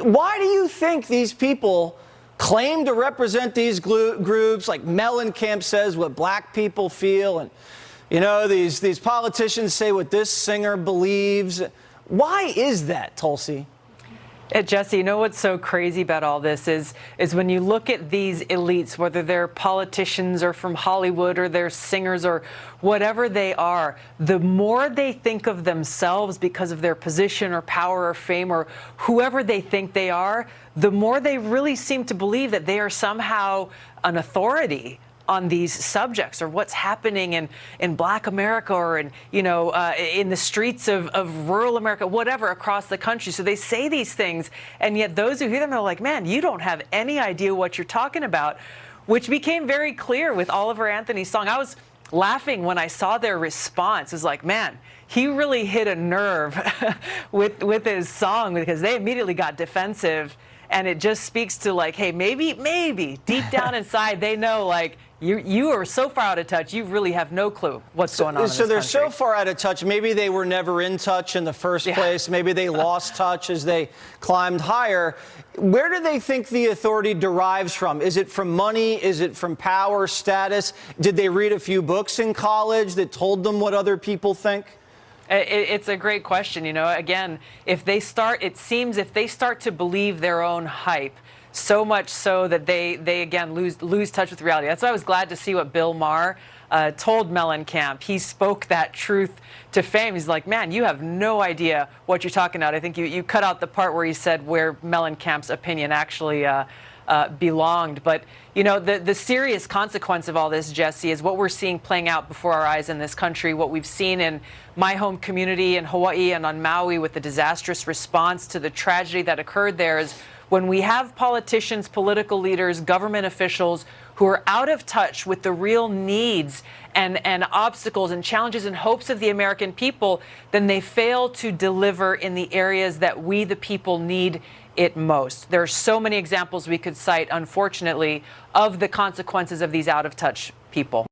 Why do you think these people claim to represent these groups, like Mellencamp says what black people feel, and these politicians say what this singer believes? Why is that, Tulsi? Jesse, you know what's so crazy about all this is when you look at these elites, whether they're politicians or from Hollywood or they're singers or whatever they are, the more they think of themselves because of their position or power or fame or whoever they think they are, the more they really seem to believe that they are somehow an authority on these subjects or what's happening in Black America or in the streets of rural America, whatever, across the country. So they say these things, and yet those who hear them are like, man, you don't have any idea what you're talking about, which became very clear with Oliver Anthony's song. I was laughing when I saw their response. It's like, man, he really hit a nerve with his song, because they immediately got defensive. And it just speaks to, like, hey, maybe deep down inside they know, like, you are so far out of touch, you really have no clue what's going on in this country. So they're so country. far out of touch, maybe they were never in touch in the first place. Maybe they lost touch as they climbed higher. Where do they think the authority derives from? Is it from money? Is it from power, status? Did they read a few books in college that told them what other people think? It's a great question. Again, it seems if they start to believe their own hype, so much so that they again lose touch with reality. That's why I was glad to see what Bill Maher told Mellencamp. He spoke that truth to fame. He's like, man, you have no idea what you're talking about. I think you cut out the part where he said where Mellencamp's opinion actually belonged. But, the serious consequence of all this, Jesse, is what we're seeing playing out before our eyes in this country, what we've seen in my home community in Hawaii and on Maui with the disastrous response to the tragedy that occurred there, is when we have politicians, political leaders, government officials who are out of touch with the real needs and obstacles and challenges and hopes of the American people, then they fail to deliver in the areas that we, the people, need it most. There are so many examples we could cite, unfortunately, of the consequences of these out of touch people.